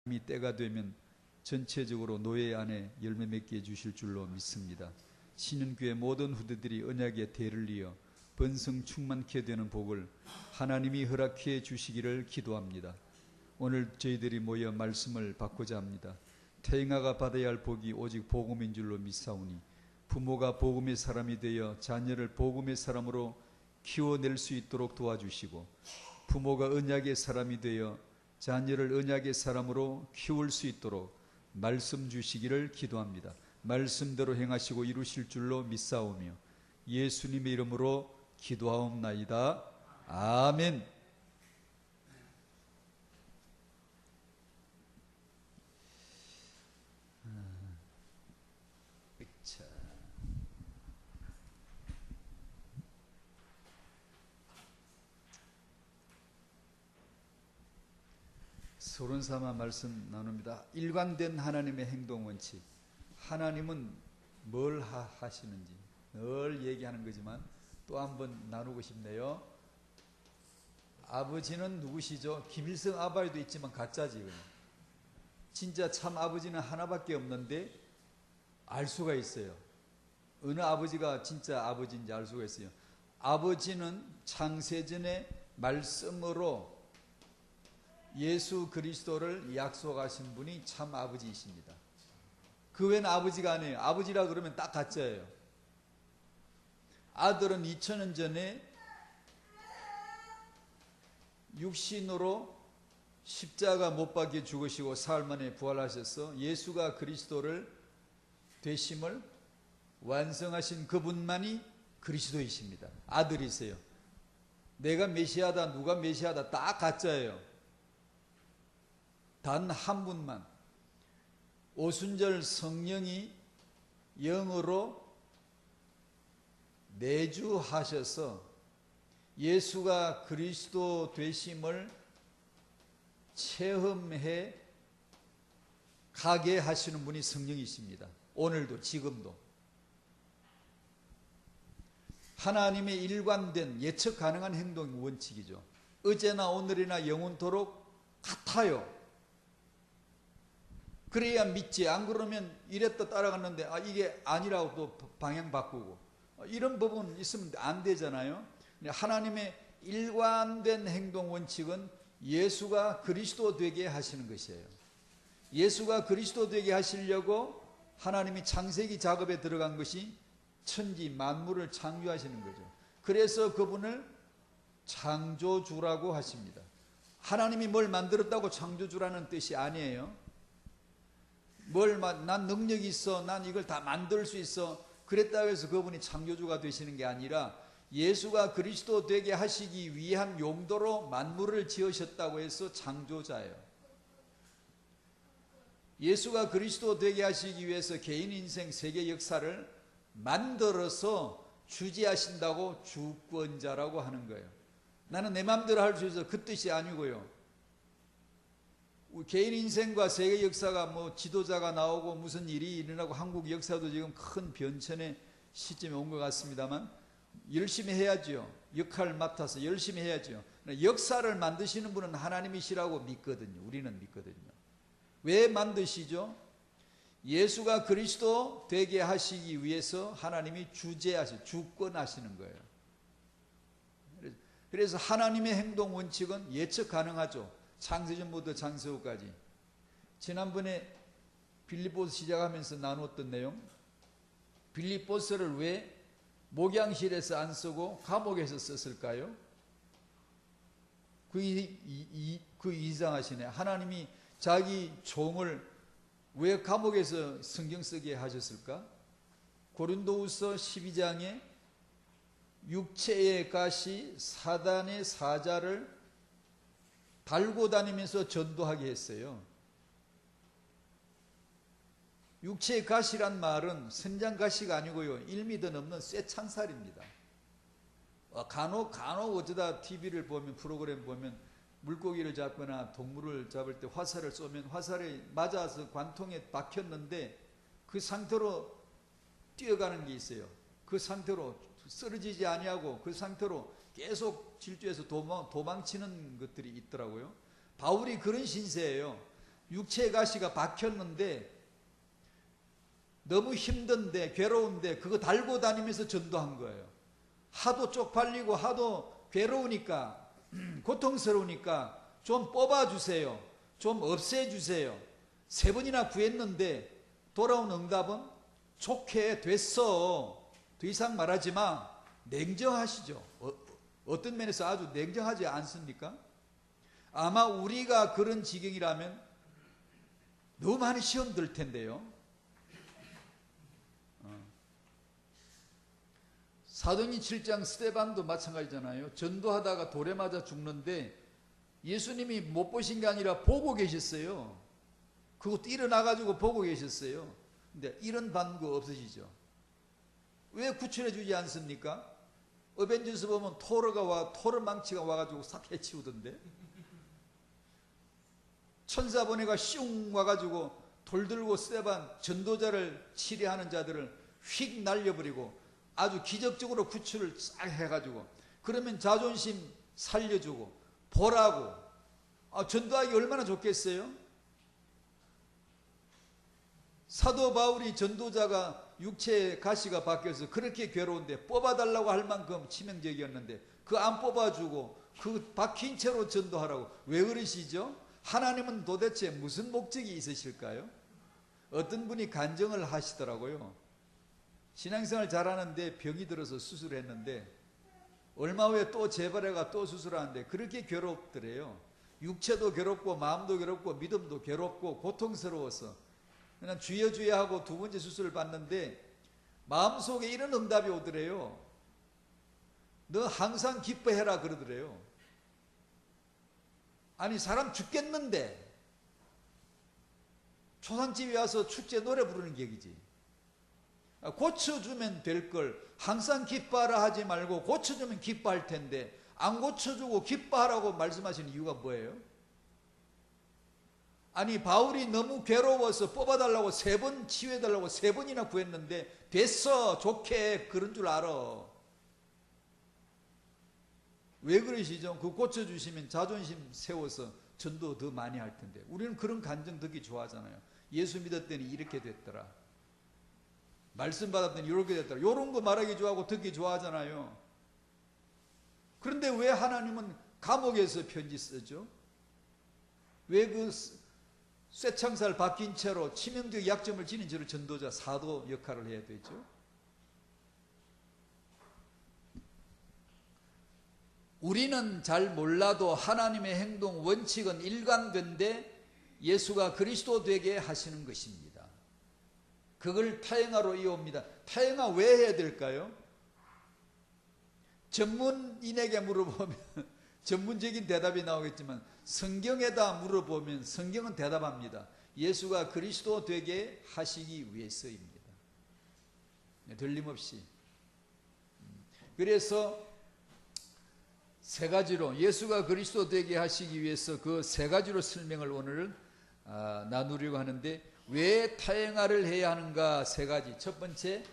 때가 되면 전체적으로 노예 안에 열매 맺게 해주실 줄로 믿습니다. 신윤교회 모든 후대들이 언약의 대를 이어 번성 충만케 되는 복을 하나님이 허락해 주시기를 기도합니다. 오늘 저희들이 모여 말씀을 받고자 합니다. 태영아가 받아야 할 복이 오직 복음인 줄로 믿사오니 부모가 복음의 사람이 되어 자녀를 복음의 사람으로 키워낼 수 있도록 도와주시고, 부모가 언약의 사람이 되어 자녀를 언약의 사람으로 키울 수 있도록 말씀 주시기를 기도합니다. 말씀대로 행하시고 이루실 줄로 믿사오며 예수님의 이름으로 기도하옵나이다. 아멘. 서론삼아 말씀 나눕니다. 일관된 하나님의 행동 원칙. 하나님은 뭘 하시는지 늘 얘기하는 거지만 또 한번 나누고 싶네요. 아버지는 누구시죠? 김일성 아바이도 있지만 가짜지. 진짜 참 아버지는 하나밖에 없는데 알 수가 있어요. 어느 아버지가 진짜 아버지인지 알 수가 있어요. 아버지는 창세전의 말씀으로 예수 그리스도를 약속하신 분이 참 아버지이십니다. 그 외에는 아버지가 아니에요. 아버지라 그러면 딱 가짜예요. 아들은 2000년 전에 육신으로 십자가 못 박혀 죽으시고 사흘 만에 부활하셔서 예수가 그리스도를 되심을 완성하신 그분만이 그리스도이십니다. 아들이세요. 내가 메시아다, 누가 메시아다, 딱 가짜예요. 단 한 분만, 오순절 성령이 영으로 내주하셔서 예수가 그리스도 되심을 체험해 가게 하시는 분이 성령이십니다. 오늘도 지금도 하나님의 일관된 예측 가능한 행동 원칙이죠. 어제나 오늘이나 영원토록 같아요. 그래야 믿지. 안 그러면 이랬다 따라갔는데 이게 아니라고 또 방향 바꾸고 이런 부분 있으면 안 되잖아요. 하나님의 일관된 행동 원칙은 예수가 그리스도 되게 하시는 것이에요. 예수가 그리스도 되게 하시려고 하나님이 창세기 작업에 들어간 것이 천지 만물을 창조하시는 거죠. 그래서 그분을 창조주라고 하십니다. 하나님이 뭘 만들었다고 창조주라는 뜻이 아니에요. 난 능력이 있어, 난 이걸 다 만들 수 있어, 그랬다고 해서 그분이 창조주가 되시는 게 아니라 예수가 그리스도 되게 하시기 위한 용도로 만물을 지으셨다고 해서 창조자예요. 예수가 그리스도 되게 하시기 위해서 개인 인생 세계 역사를 만들어서 주재하신다고 주권자라고 하는 거예요. 나는 내 마음대로 할 수 있어, 그 뜻이 아니고요. 개인 인생과 세계 역사가 지도자가 나오고 무슨 일이 일어나고 한국 역사도 지금 큰 변천의 시점에 온 것 같습니다만 열심히 해야죠. 역할을 맡아서 열심히 해야죠. 역사를 만드시는 분은 하나님이시라고 믿거든요. 우리는 믿거든요. 왜 만드시죠? 예수가 그리스도 되게 하시기 위해서 하나님이 주권하시는 거예요. 그래서 하나님의 행동 원칙은 예측 가능하죠. 창세전부터 창세후까지. 지난번에 빌립보서 시작하면서 나누었던 내용, 빌립보서를 왜 목양실에서 안 쓰고 감옥에서 썼을까요? 그 이상하시네. 하나님이 자기 종을 왜 감옥에서 성경 쓰게 하셨을까? 고린도후서 12장에 육체의 가시 사단의 사자를 달고 다니면서 전도하게 했어요. 육체의 가시란 말은 선장가시가 아니고요, 1미터 넘는 쇠창살입니다. 간혹 어쩌다 TV를 보면, 프로그램 보면 물고기를 잡거나 동물을 잡을 때 화살을 쏘면 화살에 맞아서 관통에 박혔는데 그 상태로 뛰어가는 게 있어요. 그 상태로 쓰러지지 아니하고 그 상태로 계속 질주해서 도망치는 것들이 있더라고요. 바울이 그런 신세예요. 육체의 가시가 박혔는데 너무 힘든데 괴로운데 그거 달고 다니면서 전도한 거예요. 하도 쪽팔리고 하도 괴로우니까 고통스러우니까 좀 뽑아주세요. 좀 없애주세요. 3번이나 구했는데 돌아온 응답은 좋게 됐어. 더 이상 말하지 마. 냉정하시죠. 어떤 면에서 아주 냉정하지 않습니까? 아마 우리가 그런 지경이라면 너무 많이 시험 들 텐데요. 사도행전 7장 스데반도 마찬가지잖아요. 전도하다가 돌에 맞아 죽는데 예수님이 못 보신 게 아니라 보고 계셨어요. 그것도 일어나가지고 보고 계셨어요. 근데 이런 반구 없으시죠? 왜 구출해 주지 않습니까? 어벤져스 보면 토르 망치가 와가지고 싹 해치우던데. 천사 보내가 슝 와가지고 돌 들고 스데반 전도자를 치리하는 자들을 휙 날려버리고 아주 기적적으로 구출을 싹 해가지고, 그러면 자존심 살려주고 보라고, 전도하기 얼마나 좋겠어요? 사도 바울이 전도자가 육체의 가시가 바뀌어서 그렇게 괴로운데 뽑아달라고 할 만큼 치명적이었는데 그 안 뽑아주고 그 박힌 채로 전도하라고. 왜 그러시죠? 하나님은 도대체 무슨 목적이 있으실까요? 어떤 분이 간증을 하시더라고요. 신앙생활 잘하는데 병이 들어서 수술했는데 얼마 후에 또 재발해가 또 수술하는데 그렇게 괴롭더래요. 육체도 괴롭고 마음도 괴롭고 믿음도 괴롭고 고통스러워서 그냥 주여 주여 하고 2번째 수술을 받는데 마음속에 이런 응답이 오더래요. 너 항상 기뻐해라 그러더래요. 아니 사람 죽겠는데 초상집에 와서 축제 노래 부르는 격이지. 고쳐주면 될 걸 항상 기뻐하라 하지 말고 고쳐주면 기뻐할 텐데 안 고쳐주고 기뻐하라고 말씀하시는 이유가 뭐예요? 아니 바울이 너무 괴로워서 뽑아달라고 3번 치유해달라고 3번이나 구했는데 됐어 좋게 그런 줄 알아. 왜 그러시죠? 그 고쳐주시면 자존심 세워서 전도 더 많이 할 텐데. 우리는 그런 간증 듣기 좋아하잖아요. 예수 믿었더니 이렇게 됐더라. 말씀 받았더니 이렇게 됐더라. 이런 거 말하기 좋아하고 듣기 좋아하잖아요. 그런데 왜 하나님은 감옥에서 편지 쓰죠? 왜 그 쇠창살 박힌 채로 치명적 약점을 지닌 채로 전도자 사도 역할을 해야 되죠? 우리는 잘 몰라도 하나님의 행동 원칙은 일관된데 예수가 그리스도 되게 하시는 것입니다. 그걸 타행하로 이어옵니다. 타행하 왜 해야 될까요? 전문인에게 물어보면 전문적인 대답이 나오겠지만 성경에다 물어보면 성경은 대답합니다. 예수가 그리스도 되게 하시기 위해서입니다. 들림없이. 그래서 3가지로 예수가 그리스도 되게 하시기 위해서 그 3가지로 설명을 오늘 나누려고 하는데, 왜 타행하를 해야 하는가? 3가지. 첫 번째,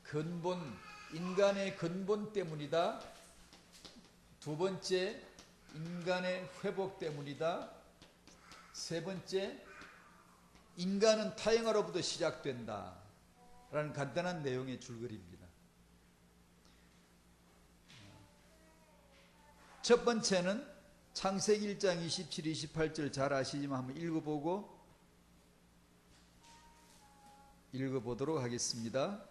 근본, 인간의 근본 때문이다. 2번째, 인간의 회복 때문이다. 3번째, 인간은 타행하로부터 시작된다 라는 간단한 내용의 줄거리입니다. 첫 번째는 창세기 1장 27, 28절 잘 아시지만 한번 읽어보도록 하겠습니다.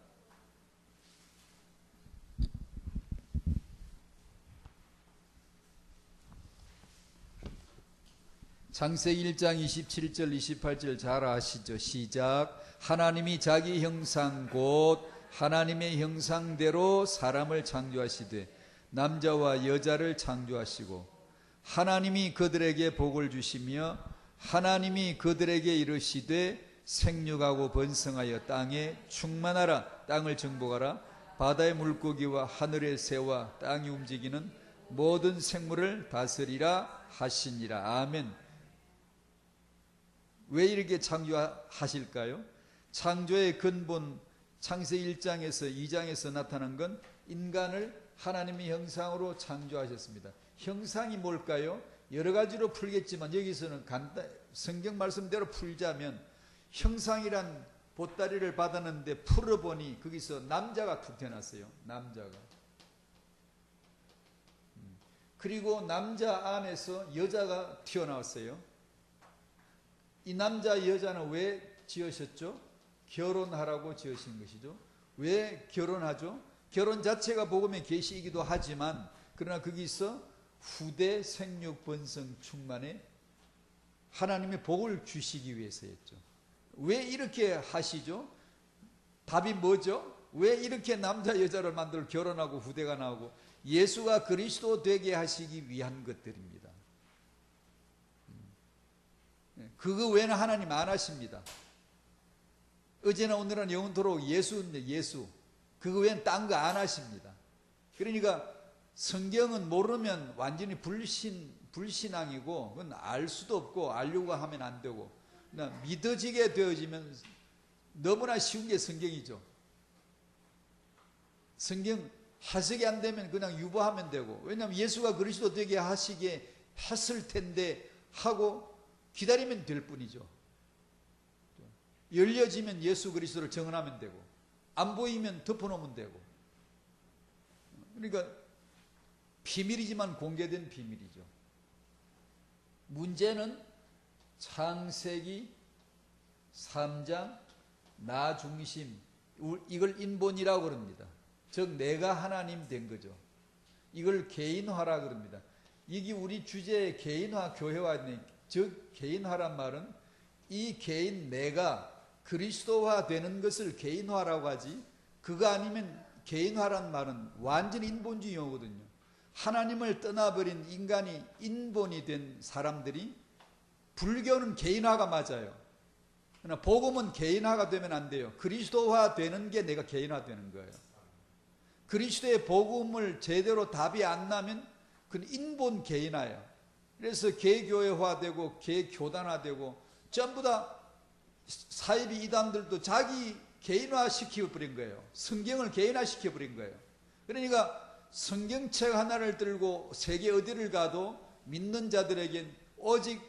창세기 1장 27절 28절 잘 아시죠? 시작. 하나님이 자기 형상 곧 하나님의 형상대로 사람을 창조하시되 남자와 여자를 창조하시고 하나님이 그들에게 복을 주시며 하나님이 그들에게 이르시되 생육하고 번성하여 땅에 충만하라. 땅을 정복하라. 바다의 물고기와 하늘의 새와 땅이 움직이는 모든 생물을 다스리라 하시니라. 아멘. 왜 이렇게 창조하실까요? 창조의 근본 창세기 1장에서 2장에서 나타난 건 인간을 하나님의 형상으로 창조하셨습니다. 형상이 뭘까요? 여러 가지로 풀겠지만 여기서는 성경 말씀대로 풀자면 형상이란 보따리를 받았는데 풀어보니 거기서 남자가 툭 태어났어요. 남자가. 그리고 남자 안에서 여자가 튀어나왔어요. 이 남자 여자는 왜 지으셨죠? 결혼하라고 지으신 것이죠. 왜 결혼하죠? 결혼 자체가 복음의 계시이기도 하지만 그러나 거기서 후대 생육 번성 충만에 하나님의 복을 주시기 위해서였죠. 왜 이렇게 하시죠? 답이 뭐죠? 왜 이렇게 남자 여자를 만들어 결혼하고 후대가 나오고 예수가 그리스도 되게 하시기 위한 것들입니다. 그거 외에는 하나님 안 하십니다. 어제나 오늘은 영원토록 예수인데 예수. 그거 외에는 딴 거 안 하십니다. 그러니까 성경은 모르면 완전히 불신앙이고 그건 알 수도 없고 알려고 하면 안 되고 그냥 믿어지게 되어지면 너무나 쉬운 게 성경이죠. 성경 해석이 안 되면 그냥 유보하면 되고 왜냐하면 예수가 그리스도 되게 하시게 했을 텐데 하고 기다리면 될 뿐이죠. 열려지면 예수 그리스도를 정언하면 되고 안 보이면 덮어놓으면 되고 그러니까 비밀이지만 공개된 비밀이죠. 문제는 창세기 3장 나 중심 이걸 인본이라고 그럽니다. 즉 내가 하나님 된 거죠. 이걸 개인화라 그럽니다. 이게 우리 주제의 개인화 교회화 즉 개인화란 말은 이 개인 내가 그리스도화 되는 것을 개인화라고 하지 그거 아니면 개인화란 말은 완전히 인본주의 용어거든요. 하나님을 떠나버린 인간이 인본이 된 사람들이 불교는 개인화가 맞아요. 그러나 복음은 개인화가 되면 안 돼요. 그리스도화 되는 게 내가 개인화 되는 거예요. 그리스도의 복음을 제대로 답이 안 나면 그건 인본 개인화예요. 그래서 개교회화되고 개교단화되고 전부 다 사이비 이단들도 자기 개인화 시켜버린 거예요. 성경을 개인화 시켜버린 거예요. 그러니까 성경책 하나를 들고 세계 어디를 가도 믿는 자들에겐 오직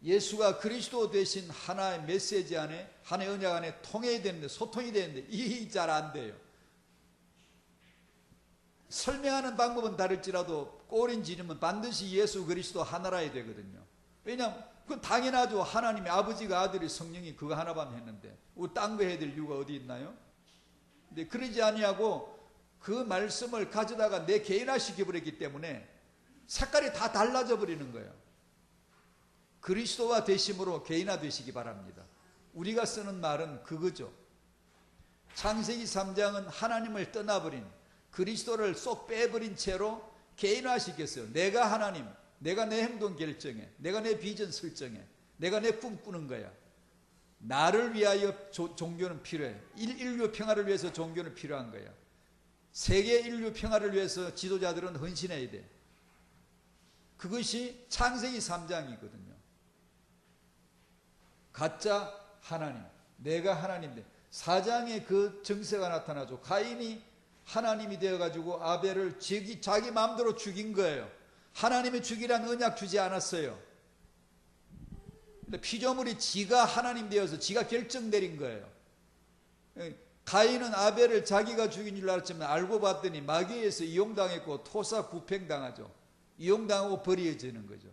예수가 그리스도 되신 하나의 메시지 안에 하나의 언약 안에 통해야 되는데 소통이 되는데 이게 잘 안 돼요. 설명하는 방법은 다를지라도 꼬린 지르면 반드시 예수 그리스도 하나라야 되거든요. 왜냐하면 그건 당연하죠. 하나님의 아버지가 아들이 성령이 그거 하나만 했는데 딴 거 해야 될 이유가 어디 있나요? 근데 그러지 아니하고 그 말씀을 가져다가 내 개인화 시켜버렸기 때문에 색깔이 다 달라져 버리는 거예요. 그리스도와 되심으로 개인화 되시기 바랍니다. 우리가 쓰는 말은 그거죠. 창세기 3장은 하나님을 떠나버린 그리스도를 쏙 빼버린 채로 개인화시켰어요. 내가 하나님, 내가 내 행동 결정해, 내가 내 비전 설정해, 내가 내 꿈꾸는 거야. 나를 위하여 종교는 필요해. 인류 평화를 위해서 종교는 필요한 거야. 세계 인류 평화를 위해서 지도자들은 헌신해야 돼. 그것이 창세기 3장이거든요. 가짜 하나님, 내가 하나님 돼. 4장에 그 정세가 나타나죠. 가인이 하나님이 되어가지고 아벨을 자기 마음대로 죽인 거예요. 하나님이 죽이란 언약 주지 않았어요. 근데 피조물이 지가 하나님 되어서 지가 결정 내린 거예요. 가인은 아벨을 자기가 죽인 줄 알았지만 알고 봤더니 마귀에서 이용당했고 토사구팽당하죠. 이용당하고 버려지는 거죠.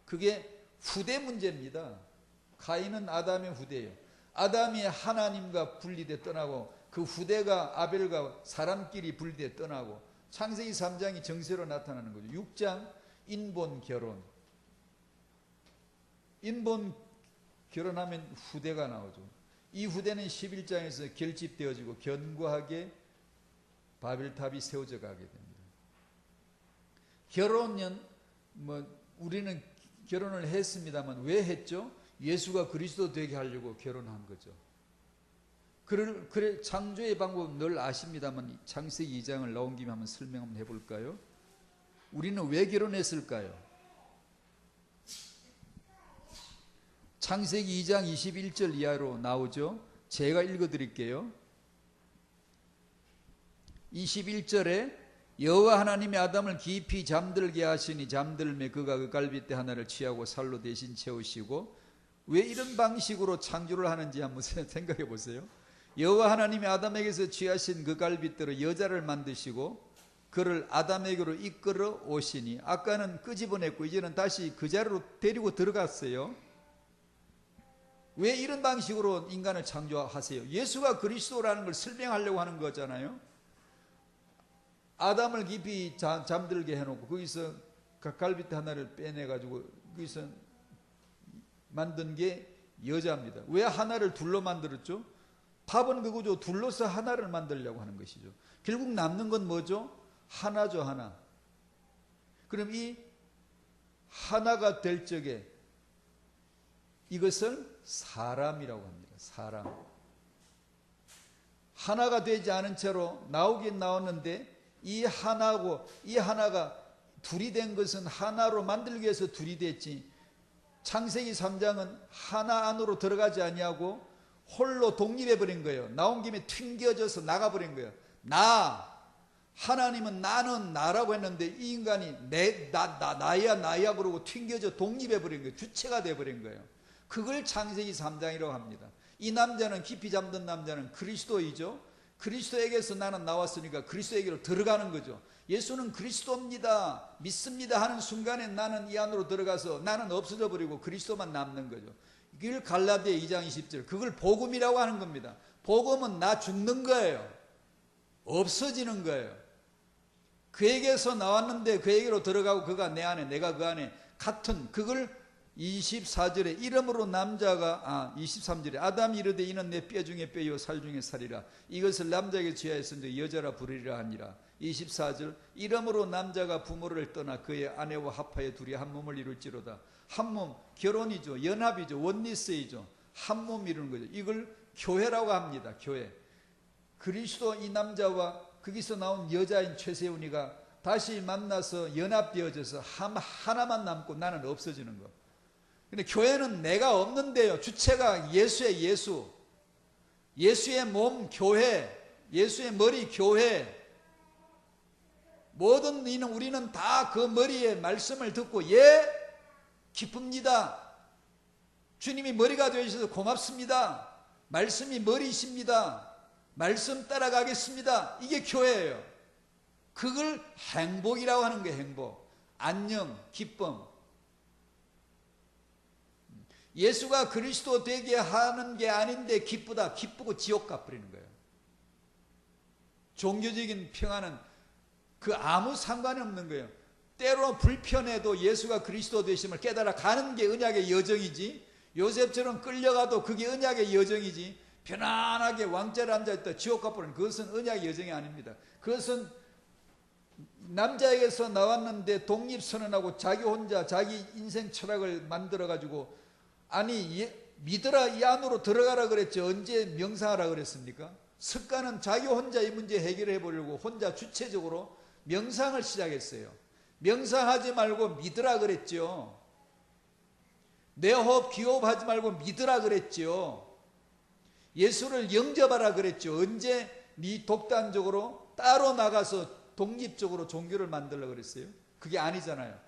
그게 후대 문제입니다. 가인은 아담의 후대예요. 아담이 하나님과 분리돼 떠나고 그 후대가 아벨과 사람끼리 분리돼 떠나고 창세기 3장이 정세로 나타나는 거죠. 6장 인본 결혼. 인본 결혼하면 후대가 나오죠. 이 후대는 11장에서 결집되어지고 견고하게 바벨탑이 세워져 가게 됩니다. 결혼은 우리는 결혼을 했습니다만 왜 했죠? 예수가 그리스도 되게 하려고 결혼한 거죠. 그래 창조의 방법은 늘 아십니다만 창세기 2장을 나온 김에 한번 설명 한번 해볼까요? 우리는 왜 결혼했을까요? 창세기 2장 21절 이하로 나오죠. 제가 읽어드릴게요. 21절에 여호와 하나님이 아담을 깊이 잠들게 하시니 잠들매 그가 그 갈빗대 하나를 취하고 살로 대신 채우시고, 왜 이런 방식으로 창조를 하는지 한번 생각해 보세요. 여호와 하나님이 아담에게서 취하신 그 갈빗대로 여자를 만드시고 그를 아담에게로 이끌어 오시니, 아까는 끄집어냈고 이제는 다시 그 자리로 데리고 들어갔어요. 왜 이런 방식으로 인간을 창조하세요? 예수가 그리스도라는 걸 설명하려고 하는 거잖아요. 아담을 깊이 잠들게 해놓고 거기서 갈빗대 하나를 빼내가지고 거기서 만든 게 여자입니다. 왜 하나를 둘로 만들었죠? 답은 그거죠. 둘러서 하나를 만들려고 하는 것이죠. 결국 남는 건 뭐죠? 하나죠, 하나. 그럼 이 하나가 될 적에 이것을 사람이라고 합니다. 사람. 하나가 되지 않은 채로 나오긴 나왔는데, 이 하나고 이 하나가 둘이 된 것은 하나로 만들기 위해서 둘이 됐지, 창세기 3장은 하나 안으로 들어가지 아니하고 홀로 독립해 버린 거예요. 나온 김에 튕겨져서 나가버린 거예요. 하나님은 나는 나라고 했는데 이 인간이 나야 그러고 튕겨져 독립해 버린 거예요. 주체가 돼 버린 거예요. 그걸 창세기 3장이라고 합니다. 이 남자는, 깊이 잠든 남자는 그리스도이죠. 그리스도에게서 나는 나왔으니까 그리스도에게로 들어가는 거죠. 예수는 그리스도입니다, 믿습니다 하는 순간에 나는 이 안으로 들어가서 나는 없어져 버리고 그리스도만 남는 거죠. 이걸 갈라디아 2장 20절, 그걸 복음이라고 하는 겁니다. 복음은 나 죽는 거예요. 없어지는 거예요. 그에게서 나왔는데 그에게로 들어가고 그가 내 안에 내가 그 안에 같은, 그걸 24절에 이름으로 남자가 23절에 아담이 이르되 이는 내 뼈 중에 뼈요 살 중에 살이라 이것을 남자에게 취하였은즉 여자라 부르리라 하니라. 24절 이름으로 남자가 부모를 떠나 그의 아내와 합하여 둘이 한 몸을 이룰지로다. 한 몸, 결혼이죠. 연합이죠. 원리스이죠. 한 몸 이루는 거죠. 이걸 교회라고 합니다. 교회. 그리스도 이 남자와 거기서 나온 여자인 최세훈이가 다시 만나서 연합되어져서 하나만 남고 나는 없어지는 거. 근데 교회는 내가 없는데요. 주체가 예수의 예수. 예수의 몸 교회. 예수의 머리 교회. 모든 우리는 다 그 머리의 말씀을 듣고 기쁩니다. 주님이 머리가 되어주셔서 고맙습니다. 말씀이 머리이십니다. 말씀 따라가겠습니다. 이게 교회예요. 그걸 행복이라고 하는 거예요. 행복. 안녕, 기쁨. 예수가 그리스도 되게 하는 게 아닌데 기쁘다. 기쁘고 지옥 가버리는 거예요. 종교적인 평화는 그 아무 상관이 없는 거예요. 때로 불편해도 예수가 그리스도 되심을 깨달아 가는 게 언약의 여정이지, 요셉처럼 끌려가도 그게 언약의 여정이지, 편안하게 왕자를 앉아있다 지옥 가버리는 그것은 언약의 여정이 아닙니다. 그것은 남자에게서 나왔는데 독립선언하고 자기 혼자 자기 인생 철학을 만들어가지고, 아니 믿으라 이 안으로 들어가라 그랬죠. 언제 명상하라 그랬습니까? 습관은 자기 혼자 이 문제 해결해 보려고 혼자 주체적으로 명상을 시작했어요. 명상하지 말고 믿으라 그랬죠. 내 호흡 기호흡 하지 말고 믿으라 그랬죠. 예수를 영접하라 그랬죠. 언제 네 독단적으로 따로 나가서 독립적으로 종교를 만들려고 그랬어요? 그게 아니잖아요.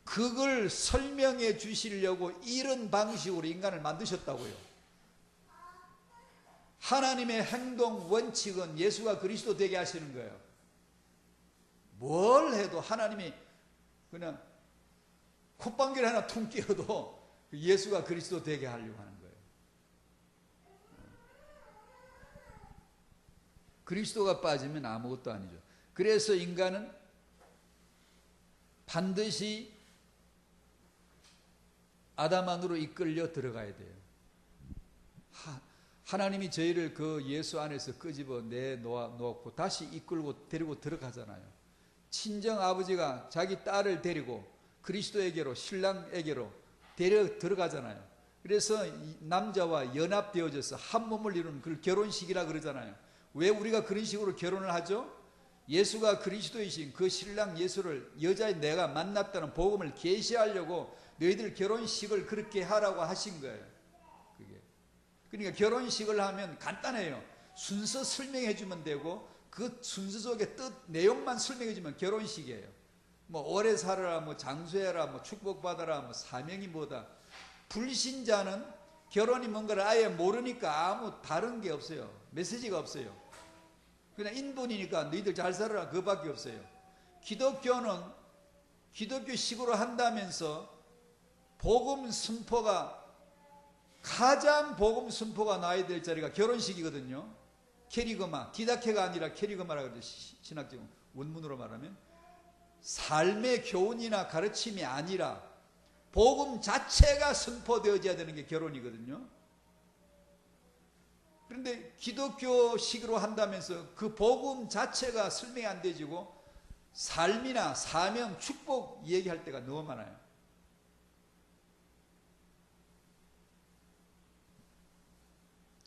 그걸 설명해 주시려고 이런 방식으로 인간을 만드셨다고요. 하나님의 행동 원칙은 예수가 그리스도 되게 하시는 거예요. 뭘 해도 하나님이 그냥 콧방귀를 하나 퉁 끼어도 예수가 그리스도 되게 하려고 하는 거예요. 그리스도가 빠지면 아무것도 아니죠. 그래서 인간은 반드시 아담 안으로 이끌려 들어가야 돼요. 하나님이 저희를 그 예수 안에서 끄집어 내놓고 다시 이끌고 데리고 들어가잖아요. 친정 아버지가 자기 딸을 데리고 그리스도에게로, 신랑에게로 데려 들어가잖아요. 그래서 남자와 연합되어져서 한 몸을 이루는 그걸 결혼식이라 그러잖아요. 왜 우리가 그런 식으로 결혼을 하죠? 예수가 그리스도이신 그 신랑 예수를 여자인 내가 만났다는 복음을 계시하려고 너희들 결혼식을 그렇게 하라고 하신 거예요. 그게. 그러니까 결혼식을 하면 간단해요. 순서 설명해 주면 되고 그 순서 속의 뜻, 내용만 설명해주면 결혼식이에요. 뭐 오래 살아라, 뭐 장수해라, 뭐 축복받아라, 뭐 사명이 뭐다. 불신자는 결혼이 뭔가를 아예 모르니까 아무 다른 게 없어요. 메시지가 없어요. 그냥 인본이니까 너희들 잘 살아라 그거밖에 없어요. 기독교는 기독교식으로 한다면서 복음 선포가, 가장 복음 선포가 나야 될 자리가 결혼식이거든요. 캐리그마, 디다케가 아니라 캐리그마라고 그러죠. 신학적 원문으로 말하면 삶의 교훈이나 가르침이 아니라 복음 자체가 선포되어져야 되는 게 결혼이거든요. 그런데 기독교식으로 한다면서 그 복음 자체가 설명이 안 되지고 삶이나 사명, 축복 얘기할 때가 너무 많아요.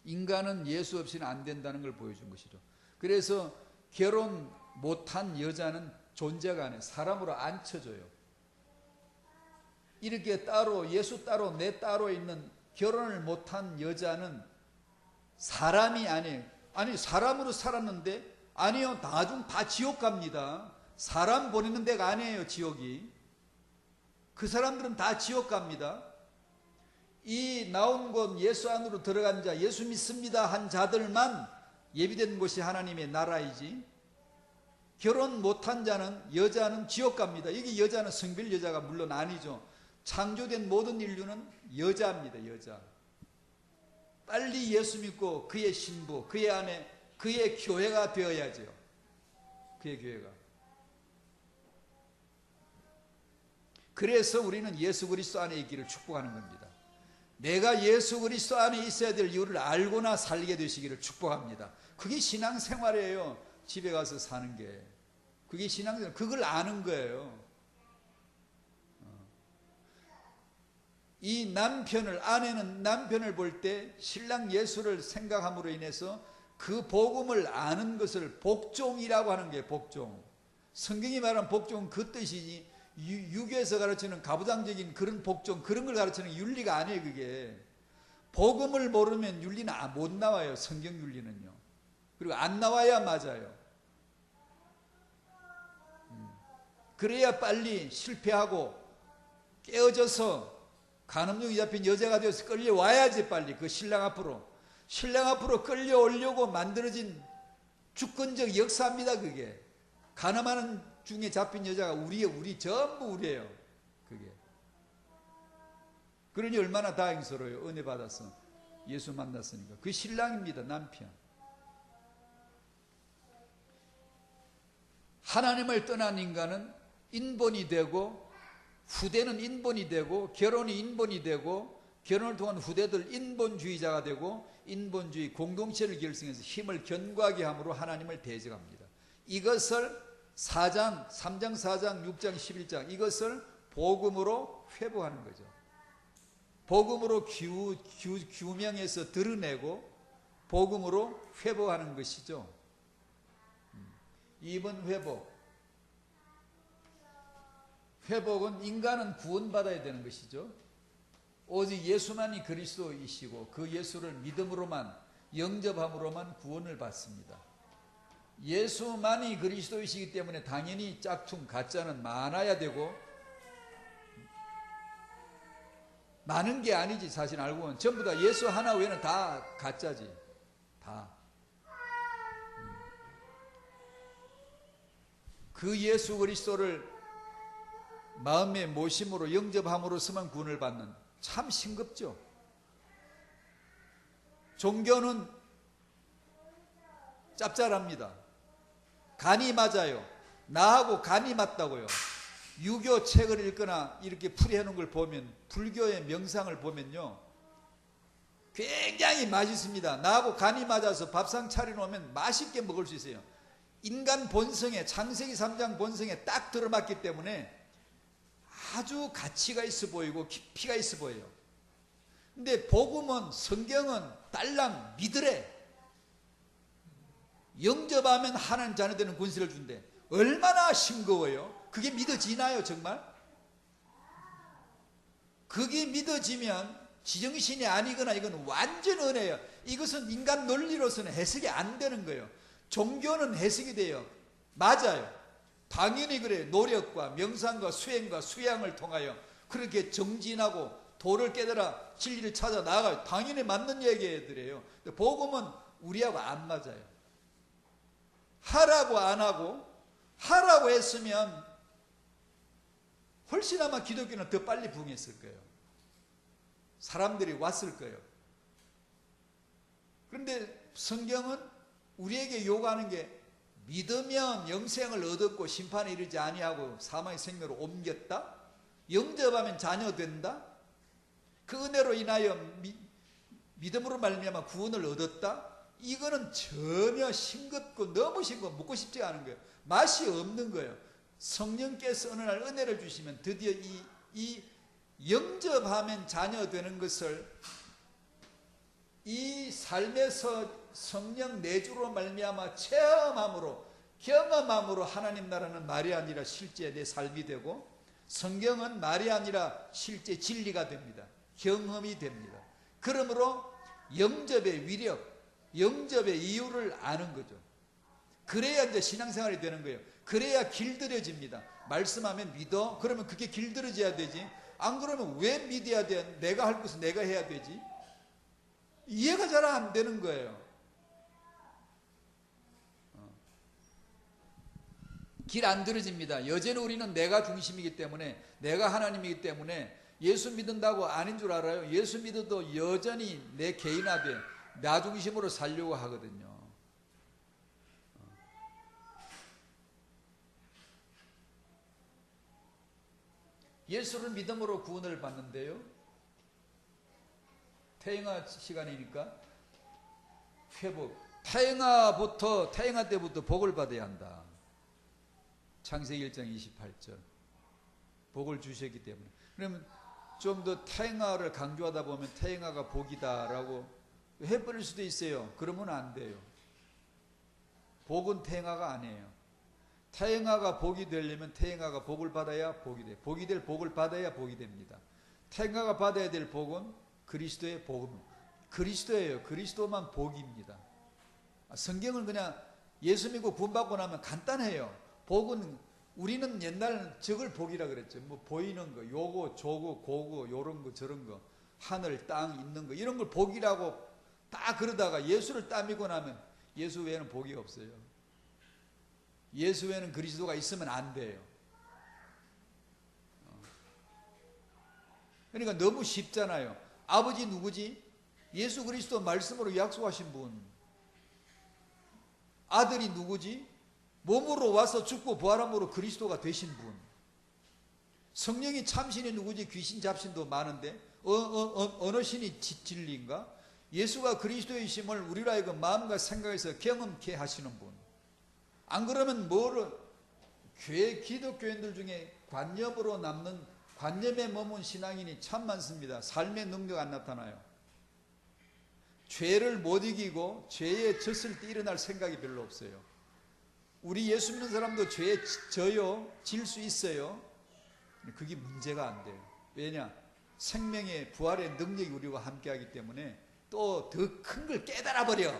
인간은 예수 없이는 안 된다는 걸 보여준 것이죠. 그래서 결혼 못한 여자는 존재가 아니에요. 사람으로 안 쳐져요. 이렇게 따로, 예수 따로 내 따로 있는 결혼을 못한 여자는 사람이 아니에요. 아니 사람으로 살았는데, 아니요, 나중 다 지옥 갑니다. 사람 보내는 데가 아니에요, 지옥이. 그 사람들은 다 지옥 갑니다. 이 나온 곳, 예수 안으로 들어간 자, 예수 믿습니다 한 자들만 예비된 곳이 하나님의 나라이지, 결혼 못한 자는, 여자는 지옥 갑니다. 이게 여자는 성별 여자가 물론 아니죠. 창조된 모든 인류는 여자입니다. 여자. 빨리 예수 믿고 그의 신부, 그의 아내, 그의 교회가 되어야죠. 그의 교회가. 그래서 우리는 예수 그리스도 안에 있기를 축복하는 겁니다. 내가 예수 그리스도 안에 있어야 될 이유를 알고나 살게 되시기를 축복합니다. 그게 신앙생활이에요. 집에 가서 사는 게. 그게 신앙생활. 그걸 아는 거예요. 이 남편을, 아내는 남편을 볼 때 신랑 예수를 생각함으로 인해서 그 복음을 아는 것을 복종이라고 하는 게 복종. 성경이 말하는 복종은 그 뜻이지, 유교에서 가르치는 가부장적인 그런 복종, 그런 걸 가르치는 윤리가 아니에요. 그게 복음을 모르면 윤리는 못 나와요. 성경 윤리는요. 그리고 안 나와야 맞아요. 그래야 빨리 실패하고 깨어져서 간음용이 잡힌 여자가 되어서 끌려와야지. 빨리 그 신랑 앞으로 끌려오려고 만들어진 주권적 역사입니다. 그게 간음하는 중에 잡힌 여자가 우리 전부 우리예요. 그게. 그러니 얼마나 다행스러워요. 은혜 받아서 예수 만났으니까. 그 신랑입니다. 남편. 하나님을 떠난 인간은 인본이 되고, 후대는 인본이 되고, 결혼이 인본이 되고, 결혼을 통한 후대들 인본주의자가 되고, 인본주의 공동체를 결성해서 힘을 견고하게 함으로 하나님을 대적합니다. 이것을 3장, 4장, 6장, 11장, 이것을 복음으로 회복하는 거죠. 복음으로 규명해서 드러내고 복음으로 회복하는 것이죠. 2번 회복. 회복은 인간은 구원받아야 되는 것이죠. 오직 예수만이 그리스도이시고 그 예수를 믿음으로만, 영접함으로만 구원을 받습니다. 예수만이 그리스도이시기 때문에 당연히 짝퉁 가짜는 많아야 되고, 많은 게 아니지. 사실 알고 보면 전부 다 예수 하나 외에는 다 가짜지. 다. 그 예수 그리스도를 마음의 모심으로 영접함으로서만 구원을 받는, 참 싱겁죠. 종교는 짭짤합니다. 간이 맞아요. 나하고 간이 맞다고요. 유교 책을 읽거나 이렇게 풀이해놓은 걸 보면, 불교의 명상을 보면요, 굉장히 맛있습니다. 나하고 간이 맞아서 밥상 차려놓으면 맛있게 먹을 수 있어요. 인간 본성에, 창세기 3장 본성에 딱 들어맞기 때문에 아주 가치가 있어 보이고 깊이가 있어 보여요. 근데 복음은, 성경은 딸랑 믿으래. 영접하면 하나님 자녀되는 권세를 준대. 얼마나 싱거워요. 그게 믿어지나요 정말? 그게 믿어지면 지정신이 아니거나 이건 완전 은혜예요. 이것은 인간 논리로서는 해석이 안 되는 거예요. 종교는 해석이 돼요. 맞아요. 당연히 그래요. 노력과 명상과 수행과 수양을 통하여 그렇게 정진하고 도를 깨달아 진리를 찾아 나아가요. 당연히 맞는 얘기들이에요. 복음은 우리하고 안 맞아요. 하라고 안 하고, 하라고 했으면 훨씬 아마 기독교는 더 빨리 부흥했을 거예요. 사람들이 왔을 거예요. 그런데 성경은 우리에게 요구하는 게 믿으면 영생을 얻었고 심판에 이르지 아니하고 사망의 생명으로 옮겼다. 영접하면 자녀 된다. 그 은혜로 인하여 믿음으로 말미암아 구원을 얻었다. 이거는 전혀 싱겁고 너무 싱겁고 묻고 싶지 않은 거예요. 맛이 없는 거예요. 성령께서 어느 날 은혜를 주시면 드디어 이 영접하면 자녀 되는 것을 이 삶에서 성령 내주로 말미암아 체험함으로 경험함으로 하나님 나라는 말이 아니라 실제 내 삶이 되고, 성경은 말이 아니라 실제 진리가 됩니다. 경험이 됩니다. 그러므로 영접의 위력, 영접의 이유를 아는 거죠. 그래야 이제 신앙생활이 되는 거예요. 그래야 길들여집니다. 말씀하면 믿어? 그러면 그게 길들여져야 되지. 안 그러면 왜 믿어야 돼? 내가 할 것은 내가 해야 되지. 이해가 잘 안 되는 거예요. 길 안 들어집니다. 여전히 우리는 내가 중심이기 때문에, 내가 하나님이기 때문에 예수 믿는다고 아닌 줄 알아요. 예수 믿어도 여전히 내 개인화돼 나 중심으로 살려고 하거든요. 예수를 믿음으로 구원을 받는데요, 태영아 시간이니까 회복, 태영아 때부터 복을 받아야 한다. 창세기 1장 28절 복을 주셨기 때문에. 그러면 좀 더 태영아를 강조하다 보면 태영아가 복이다라고 해버릴 수도 있어요. 그러면 안 돼요. 복은 태영아가 아니에요. 태영아가 복이 되려면 태영아가 복을 받아야 복이 돼요. 복이 될 복을 받아야 복이 됩니다. 태영아가 받아야 될 복은 그리스도의 복음, 그리스도예요. 그리스도만 복입니다. 성경은 그냥 예수 믿고 구원받고 나면 간단해요. 복은 우리는 옛날 저걸 복이라 그랬죠. 뭐 보이는 거, 요거, 저거, 고거, 요런 거, 저런 거, 하늘, 땅 있는 거, 이런 걸 복이라고 딱 그러다가 예수를 따미고 나면 예수 외에는 복이 없어요. 예수 외에는 그리스도가 있으면 안 돼요. 그러니까 너무 쉽잖아요. 아버지 누구지? 예수 그리스도 말씀으로 약속하신 분. 아들이 누구지? 몸으로 와서 죽고 부활함으로 그리스도가 되신 분. 성령이 참신이 누구지? 귀신 잡신도 많은데 어느 신이 진리인가? 예수가 그리스도이심을 우리로 하여금 마음과 생각에서 경험케 하시는 분. 안 그러면 교회 기독교인들 중에 관념으로 남는, 관념에 머문 신앙인이 참 많습니다. 삶의 능력 안 나타나요. 죄를 못 이기고 죄에 졌을 때 일어날 생각이 별로 없어요. 우리 예수 믿는 사람도 죄에 져요. 질 수 있어요. 그게 문제가 안 돼요. 왜냐? 생명의 부활의 능력이 우리와 함께하기 때문에 또 더 큰 걸 깨달아버려.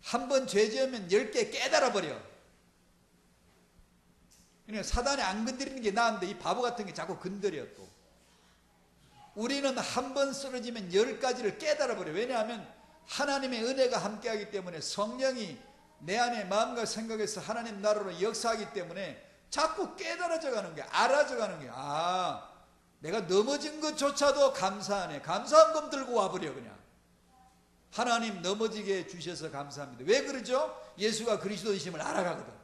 한 번 죄 지으면 10개 깨달아버려. 그러니까 사단이 안 건드리는 게 나은데 이 바보 같은 게 자꾸 건드려. 또 우리는 한 번 쓰러지면 10가지를 깨달아버려. 왜냐하면 하나님의 은혜가 함께하기 때문에, 성령이 내 안에 마음과 생각에서 하나님 나라로 역사하기 때문에 자꾸 깨달아져 가는 게, 알아져 가는 게, 아, 내가 넘어진 것조차도 감사하네. 감사한 금 들고 와버려. 그냥 하나님 넘어지게 해주셔서 감사합니다. 왜 그러죠? 예수가 그리스도이심을 알아가거든.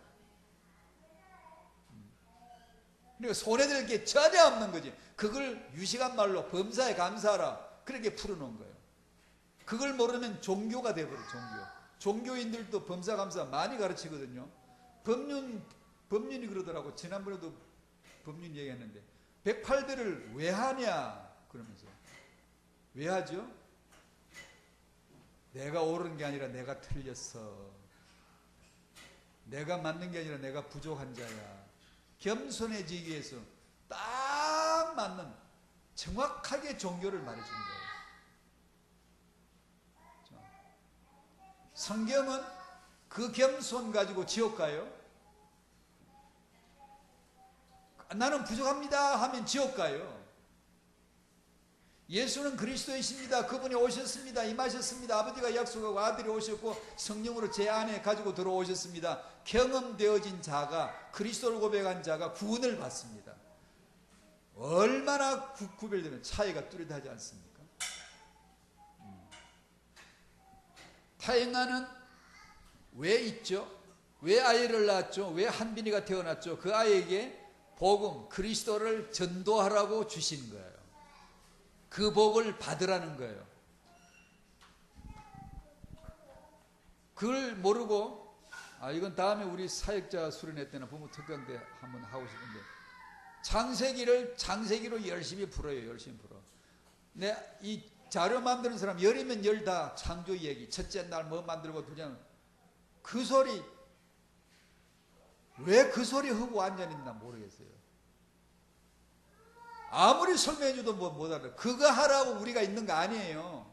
그러니까 손해될 게 전혀 없는 거지. 그걸 유식한 말로 범사에 감사하라, 그렇게 풀어놓은 거예요. 그걸 모르면 종교가 돼버려요. 종교인들도 범사 감사 많이 가르치거든요. 법륜이 그러더라고. 지난번에도 법륜 얘기했는데 108배를 왜 하냐 그러면서. 왜 하죠? 내가 옳은 게 아니라 내가 틀렸어. 내가 맞는 게 아니라 내가 부족한 자야. 겸손해지기 위해서 딱 맞는 정확하게 종교를 말해주는 거예요. 성경은 그 겸손 가지고 지옥 가요? 나는 부족합니다 하면 지옥 가요. 예수는 그리스도이십니다. 그분이 오셨습니다. 임하셨습니다. 아버지가 약속하고 아들이 오셨고 성령으로 제 안에 가지고 들어오셨습니다. 경험되어진 자가, 그리스도를 고백한 자가 구원을 받습니다. 얼마나 구별되면 차이가 뚜렷하지 않습니까? 타행아는 왜 있죠? 왜 아이를 낳았죠? 왜 한빈이가 태어났죠? 그 아이에게 복음, 그리스도를 전도하라고 주신 거예요. 그 복을 받으라는 거예요. 그걸 모르고 이건 다음에 우리 사역자 수련회 때나 부모 특강 때 한번 하고 싶은데 창세기로 열심히 풀어요. 열심히 풀어. 이 자료 만드는 사람 열이면 열 다 창조 얘기, 첫째 날 뭐 만들고 그냥 그 소리, 왜 그 소리 하고 앉아있나 모르겠어요. 아무리 설명해줘도 못 알아. 그거 하라고 우리가 있는 거 아니에요.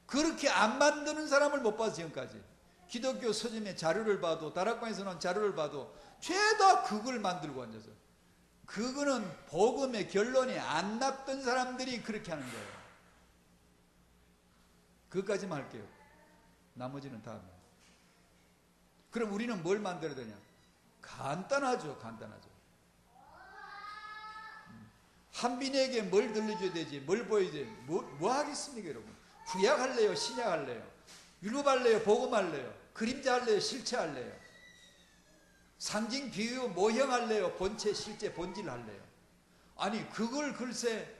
그렇게 안 만드는 사람을 못 봐서 지금까지. 기독교 서점의 자료를 봐도, 다락방에서 나온 자료를 봐도 죄다 그걸 만들고 앉아서. 그거는 복음의 결론이 안 났던 사람들이 그렇게 하는 거예요. 그것까지만 할게요. 나머지는 다음에. 그럼 우리는 뭘 만들어야 되냐? 간단하죠. 간단하죠. 한빈에게 뭘 들려줘야 되지? 뭘 보여야 되지? 뭐 하겠습니까, 여러분? 구약 할래요? 신약 할래요? 율법 할래요? 복음 할래요? 그림자 할래요? 실체 할래요? 상징, 비유, 모형 할래요? 본체, 실제, 본질 할래요? 아니, 그걸 글쎄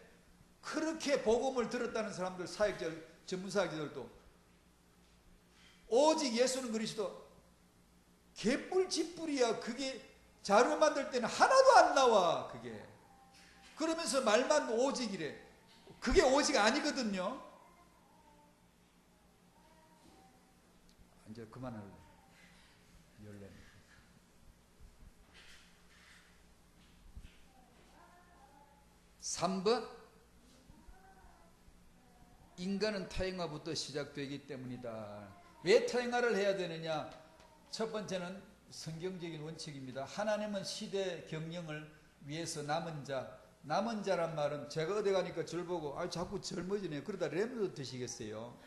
그렇게 복음을 들었다는 사람들, 사역자, 전문사역자들도 오직 예수는 그리스도, 개뿔짓뿔이야. 그게 자료 만들 때는 하나도 안 나와. 그게. 그러면서 말만 오직이래. 그게 오직 아니거든요. 이제 그만할래. 3번, 인간은 타행화부터 시작되기 때문이다. 왜 타행화를 해야 되느냐? 첫 번째는 성경적인 원칙입니다. 하나님은 시대 경영을 위해서 남은 자란 말은, 제가 어디 가니까 절 보고 자꾸 젊어지네요. 그러다 렘도 드시겠어요.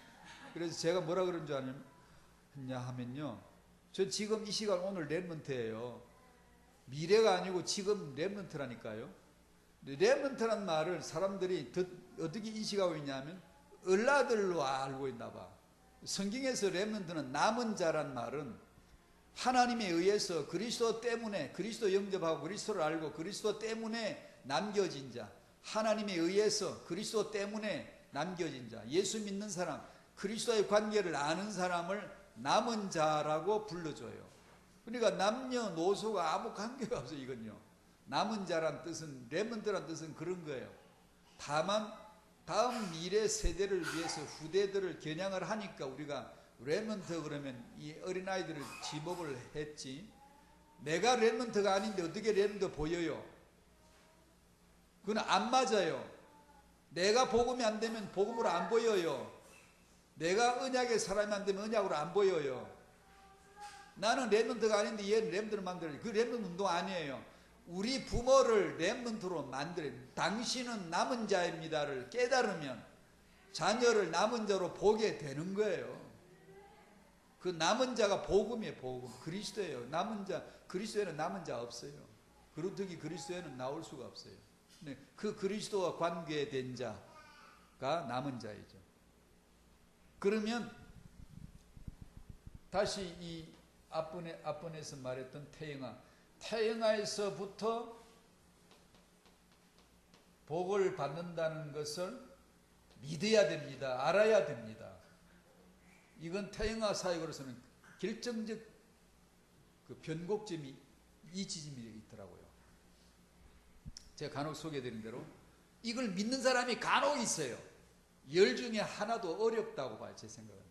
그래서 제가 뭐라 그런 줄 아냐 하면요, 저 지금 이 시간 오늘 렘넌트예요. 미래가 아니고 지금 렘넌트라니까요. 렘넌트란 말을 사람들이 어떻게 인식하고 있냐면 을라들로 알고 있나 봐. 성경에서 렘넌트는 남은 자란 말은 하나님에 의해서 그리스도 때문에, 그리스도 영접하고 그리스도를 알고 그리스도 때문에 남겨진 자, 하나님에 의해서 그리스도 때문에 남겨진 자, 예수 믿는 사람, 그리스도의 관계를 아는 사람을 남은 자라고 불러줘요. 그러니까 남녀노소가 아무 관계가 없어요. 이건요, 남은 자란 뜻은, 렘넌트란 뜻은 그런 거예요. 다만 다음 미래 세대를 위해서 후대들을 겨냥을 하니까 우리가 렘넌트 그러면 이 어린아이들을 지목을 했지, 내가 렘넌트가 아닌데 어떻게 렘넌트 보여요? 그건 안 맞아요. 내가 복음이 안 되면 복음으로 안 보여요. 내가 언약의 사람이 안 되면 언약으로 안 보여요. 나는 렘넌트가 아닌데 얘는 렘넌트를 만들어요. 그 렘넌트 운동 아니에요. 우리 부모를 렘넌트로 만들어요. 당신은 남은 자입니다를 깨달으면 자녀를 남은 자로 보게 되는 거예요. 그 남은 자가 복음이에요. 복음. 그리스도예요. 남은 자, 그리스도에는 남은 자 없어요. 그렇듯이 그리스도에는 나올 수가 없어요. 그 그리스도와 관계된 자가 남은 자이죠. 그러면 다시 이 앞번에서 말했던 태영아에서부터 복을 받는다는 것을 믿어야 됩니다. 알아야 됩니다. 이건 태영아 사역으로서는 결정적 그 변곡점이, 이 지점이 있더라고요. 제가 간혹 소개해드린 대로 이걸 믿는 사람이 간혹 있어요. 10 중에 하나도 어렵다고 봐요. 제 생각은.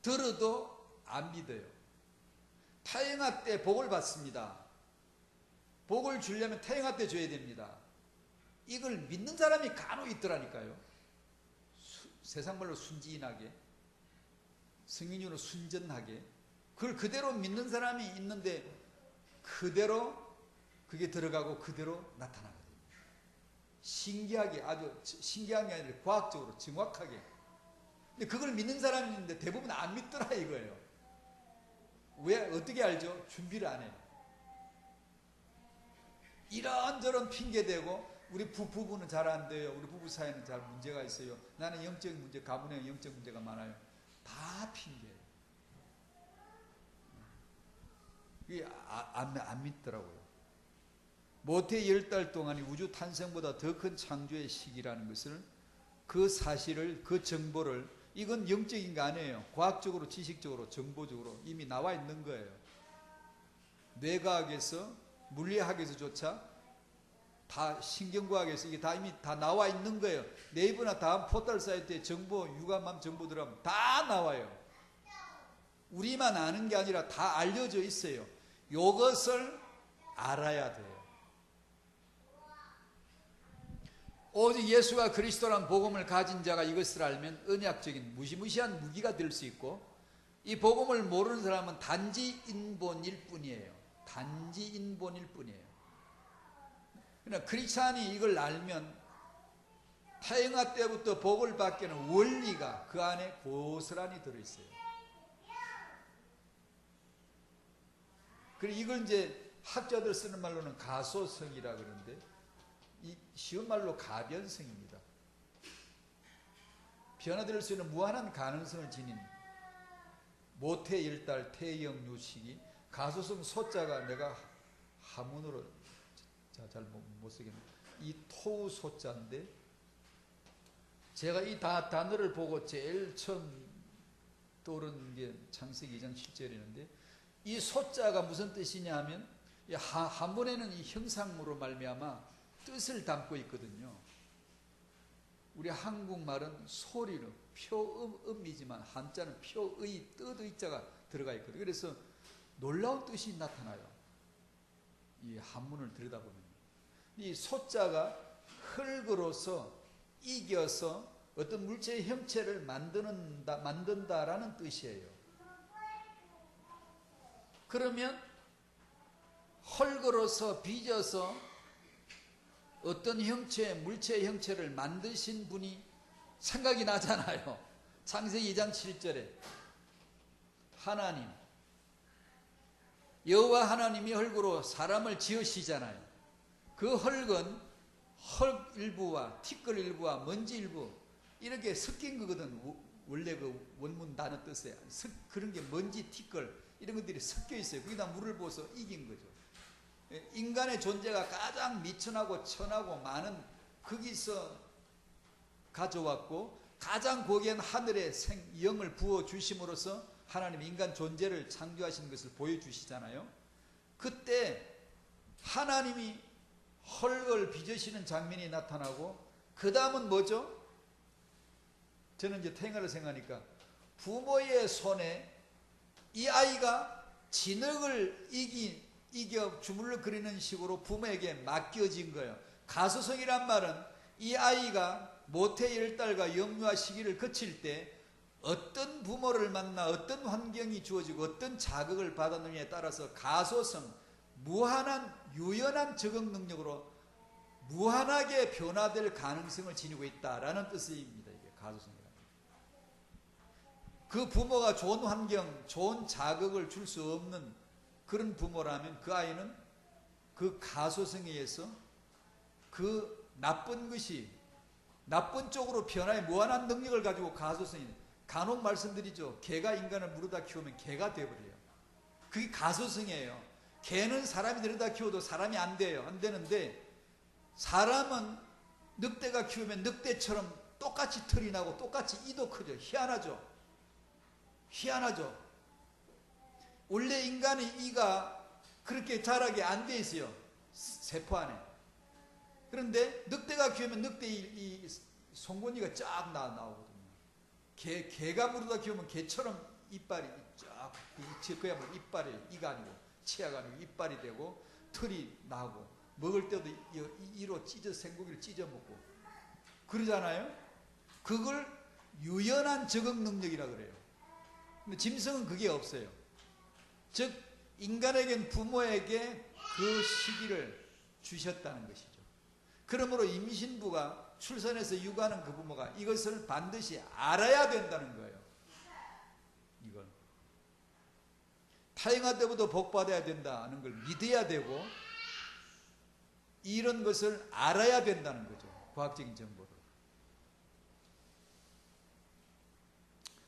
들어도 안 믿어요. 태영아 때 복을 받습니다. 복을 주려면 태영아 때 줘야 됩니다. 이걸 믿는 사람이 간혹 있더라니까요. 세상 말로 순진하게. 성인으로 순전하게 그걸 그대로 믿는 사람이 있는데 그대로 그게 들어가고 그대로 나타나거든요. 신기하게, 아주 신기한 게 아니라 과학적으로 정확하게. 근데 그걸 믿는 사람이 있는데 대부분 안 믿더라 이거예요. 왜? 어떻게 알죠? 준비를 안 해요. 이런저런 핑계대고 우리 부부는 잘 안 돼요. 우리 부부 사이는 잘 문제가 있어요. 나는 영적인 문제, 가문에 영적 문제가 많아요. 다 핑계예요. 이게 안 믿더라고요. 모태 10달 동안이 우주 탄생보다 더 큰 창조의 시기라는 것을, 그 사실을, 그 정보를, 이건 영적인 게 아니에요. 과학적으로, 지식적으로, 정보적으로 이미 나와 있는 거예요. 뇌과학에서, 물리학에서조차, 다 신경과학에서 이게 다 이미 다 나와 있는 거예요. 네이버나 다음 포털 사이트에 정보, 유감함 정보 들어가면 다 나와요. 우리만 아는 게 아니라 다 알려져 있어요. 이것을 알아야 돼요. 오직 예수가 그리스도란 복음을 가진 자가 이것을 알면 언약적인 무시무시한 무기가 될 수 있고, 이 복음을 모르는 사람은 단지 인본일 뿐이에요. 단지 인본일 뿐이에요. 그러나 크리스찬이 이걸 알면 타영아 때부터 복을 받기는 원리가 그 안에 고스란히 들어있어요. 그리고 이걸 이제 학자들 쓰는 말로는 가소성이라 그러는데, 이 쉬운 말로 가변성입니다. 변화될 수 있는 무한한 가능성을 지닌 모태 10달 태영 유식이, 가소성 소자가 내가 한문으로 잘 못 쓰겠네. 이 토우 소자인데, 제가 이 단어를 보고 제일 처음 떠오르는 게 창세기 2장 7절이는데, 이 소자가 무슨 뜻이냐 하면, 한문에는 이 형상으로 말미암아 뜻을 담고 있거든요. 우리 한국말은 소리로 표음이지만 한자는 표의, 뜻의 자가 들어가 있거든요. 그래서 놀라운 뜻이 나타나요. 이 한문을 들여다보면 이 소자가 흙으로서 이겨서 어떤 물체의 형체를 만든다라는 뜻이에요. 그러면 흙으로서 빚어서 어떤 형체, 물체의 형체를 만드신 분이 생각이 나잖아요. 창세기 2장 7절에 하나님, 여호와 하나님이 흙으로 사람을 지으시잖아요. 그 흙은 흙 일부와 티끌 일부와 먼지 일부 이렇게 섞인 거거든. 원래 그 원문 단어 뜻에 그런 게 먼지, 티끌 이런 것들이 섞여 있어요. 거기다 물을 부어서 이긴 거죠. 인간의 존재가 가장 미천하고 천하고 많은 거기서 가져왔고, 가장 고귀한 하늘의 영을 부어주심으로써 하나님 인간 존재를 창조하신 것을 보여주시잖아요. 그때 하나님이 흙을 빚으시는 장면이 나타나고, 그 다음은 뭐죠? 저는 이제 태영아를 생각하니까 부모의 손에 이 아이가 진흙을 이겨 주물럭거리는 식으로 부모에게 맡겨진 거예요. 가소성이란 말은 이 아이가 모태 10달과 영유아 시기를 거칠 때 어떤 부모를 만나 어떤 환경이 주어지고 어떤 자극을 받았느냐에 따라서 가소성, 무한한 유연한 적응 능력으로 무한하게 변화될 가능성을 지니고 있다라는 뜻입니다. 이게 가소성이라는. 그 부모가 좋은 환경, 좋은 자극을 줄 수 없는 그런 부모라면 그 아이는 그 가소성에 의해서 그 나쁜 것이 나쁜 쪽으로 변화의 무한한 능력을 가지고 가소성이, 간혹 말씀드리죠. 개가 인간을 물어다 키우면 개가 되어버려요. 그게 가소성이에요. 개는 사람이 들여다 키워도 사람이 안 돼요. 안 되는데 사람은 늑대가 키우면 늑대처럼 똑같이 털이 나고 똑같이 이도 크죠. 희한하죠. 희한하죠. 원래 인간의 이가 그렇게 자라게 안 돼 있어요. 세포 안에. 그런데 늑대가 키우면 늑대 이 송곳니가 쫙 나오거든요. 개가 물어다 키우면 개처럼 이빨이 쫙, 그야말로 이빨이에요. 이가 아니고 치아가 아니고 이빨이 되고 털이 나고, 먹을 때도 이로 생고기를 찢어 먹고 그러잖아요. 그걸 유연한 적응 능력이라 그래요. 근데 짐승은 그게 없어요. 즉 인간에겐 부모에게 그 시기를 주셨다는 것이죠. 그러므로 임신부가 출산해서 육아하는 그 부모가 이것을 반드시 알아야 된다는 거예요. 이걸 타영할 때부터 복받아야 된다는 걸 믿어야 되고 이런 것을 알아야 된다는 거죠. 과학적인 정보를.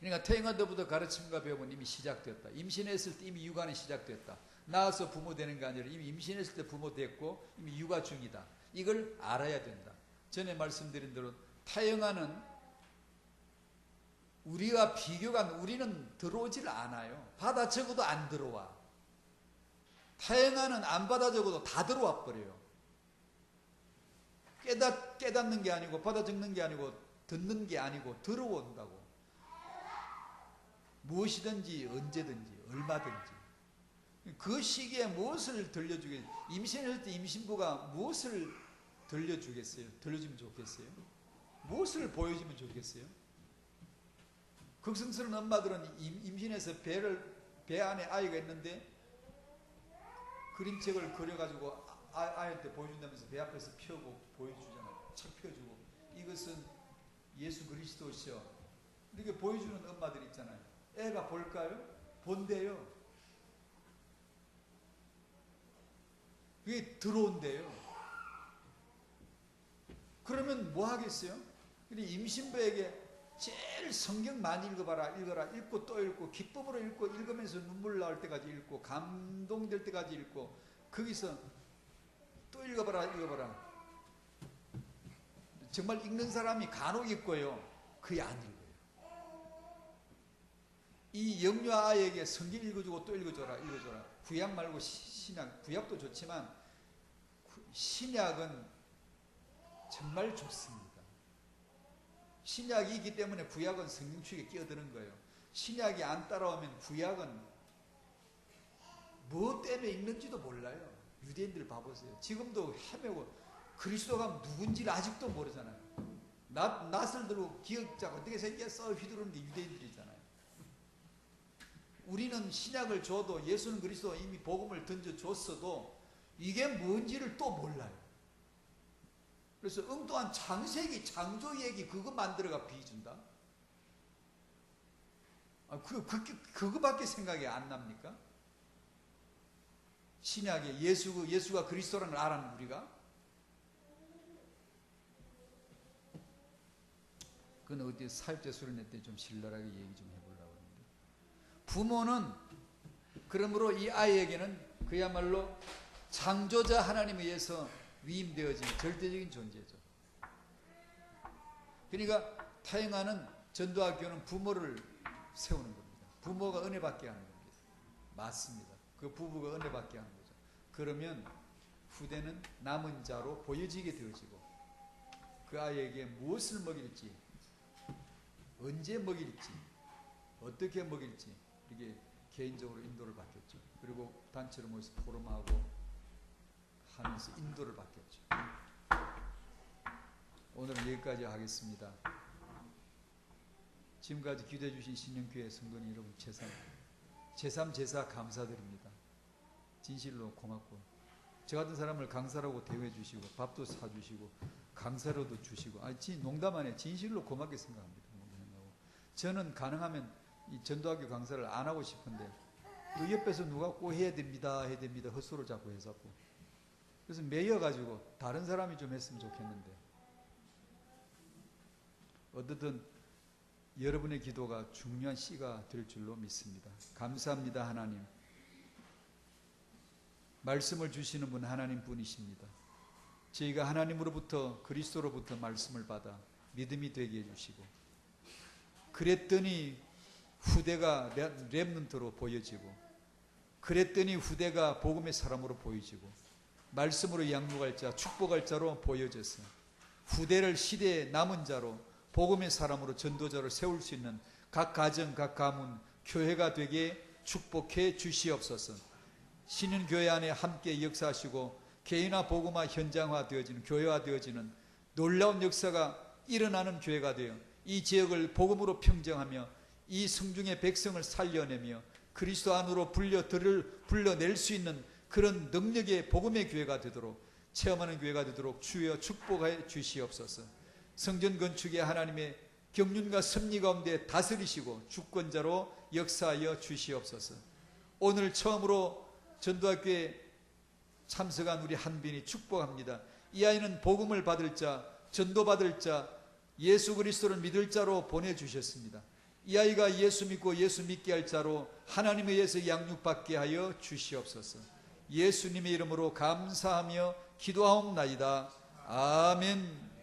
그러니까 태어날 때부터 가르침과 배움은 이미 시작되었다. 임신했을 때 이미 육아는 시작됐다. 낳아서 부모 되는 게 아니라 이미 임신했을 때 부모 됐고 이미 육아 중이다. 이걸 알아야 된다. 전에 말씀드린 대로 타영아는 우리와 비교가 우리는 들어오질 않아요. 받아 적어도 안 들어와. 타영아는 안 받아 적어도 다 들어와 버려요. 깨닫는 게 아니고 받아 적는 게 아니고 듣는 게 아니고 들어온다고. 무엇이든지 언제든지 얼마든지. 그 시기에 무엇을 들려주겠어요? 임신할 때 임신부가 무엇을 들려주겠어요? 들려주면 좋겠어요? 무엇을 보여주면 좋겠어요? 극성스러운 엄마들은 임신해서 배 안에 아이가 있는데 그림책을 그려가지고 아이한테 보여준다면서 배 앞에서 펴고 보여주잖아요. 착 펴주고 이것은 예수 그리스도시여 이렇게 보여주는 엄마들 있잖아요. 애가 볼까요? 본대요. 그게 들어온대요. 그러면 뭐 하겠어요? 임신부에게 제일 성경 많이 읽어봐라. 읽고 또 읽고 기쁨으로 읽고 읽으면서 눈물 나올 때까지 읽고 감동될 때까지 읽고 거기서 또 읽어봐라. 정말 읽는 사람이 간혹 있고요. 그게 안 읽어요. 이 영유 아이에게 성경 읽어주고 또 읽어줘라. 구약 말고 신약. 구약도 좋지만 신약은 정말 좋습니다. 신약이 있기 때문에 구약은 성경 축에 끼어드는 거예요. 신약이 안 따라오면 구약은 뭐 때문에 읽는지도 몰라요. 유대인들 봐보세요. 지금도 헤매고 그리스도가 누군지를 아직도 모르잖아요. 낯을 들고 기억자가 어떻게 생겼어 휘두르는 게 유대인들이잖아요. 우리는 신약을 줘도 예수는 그리스도가 이미 복음을 던져줬어도 이게 뭔지를 또 몰라요. 그래서 엉뚱한 창세기, 창조 얘기 그거 만들어가 비준다. 그거밖에 생각이 안 납니까? 신약에 예수가 그리스도라는 걸 알았는 우리가? 그건 어디 사역자 수련회 때 좀 신랄하게 얘기 좀 해보려고 하는데. 부모는 그러므로 이 아이에게는 그야말로 창조자 하나님에 의해서 위임되어진 절대적인 존재죠. 그러니까 타영하는 전도학교는 부모를 세우는 겁니다. 부모가 은혜 받게 하는 겁니다. 맞습니다. 그 부부가 은혜 받게 하는 거죠. 그러면 후대는 남은 자로 보여지게 되어지고 그 아이에게 무엇을 먹일지 언제 먹일지 어떻게 먹일지 이렇게 개인적으로 인도를 받겠죠. 그리고 단체로 모여서 포럼하고 하면서 인도를 받겠죠. 오늘은 여기까지 하겠습니다. 지금까지 기도해 주신 신영교회 성도님 여러분 제삼 제사 감사드립니다. 진실로 고맙고 저 같은 사람을 강사라고 대우해 주시고 밥도 사주시고 강사로도 주시고 농담 안 해. 진실로 고맙게 생각합니다. 저는 가능하면 이 전도학교 강사를 안 하고 싶은데 그 옆에서 누가 꼭 해야 됩니다 헛소리를 자꾸 해서고 그래서 매여가지고 다른 사람이 좀 했으면 좋겠는데 어쨌든 여러분의 기도가 중요한 씨가 될 줄로 믿습니다. 감사합니다. 하나님. 말씀을 주시는 분 하나님 뿐이십니다. 저희가 하나님으로부터 그리스도로부터 말씀을 받아 믿음이 되게 해주시고 그랬더니 후대가 렘넌트로 보여지고 그랬더니 후대가 복음의 사람으로 보여지고 말씀으로 양육할 자, 축복할 자로 보여져서 후대를 시대의 남은 자로 복음의 사람으로 전도자를 세울 수 있는 각 가정, 각 가문, 교회가 되게 축복해 주시옵소서. 신윤교회 안에 함께 역사하시고 개인화 복음화 현장화 되어지는 교회화 되어지는 놀라운 역사가 일어나는 교회가 되어 이 지역을 복음으로 평정하며 이 성중의 백성을 살려내며 그리스도 안으로 불러낼 수 있는 그런 능력의 복음의 교회가 되도록, 체험하는 교회가 되도록 주여 축복해 주시옵소서. 성전 건축에 하나님의 경륜과 섭리 가운데 다스리시고 주권자로 역사하여 주시옵소서. 오늘 처음으로 전도학교에 참석한 우리 한빈이 축복합니다. 이 아이는 복음을 받을 자, 전도받을 자, 예수 그리스도를 믿을 자로 보내주셨습니다. 이 아이가 예수 믿고 예수 믿게 할 자로 하나님에 의해서 양육받게 하여 주시옵소서. 예수님의 이름으로 감사하며 기도하옵나이다. 아멘.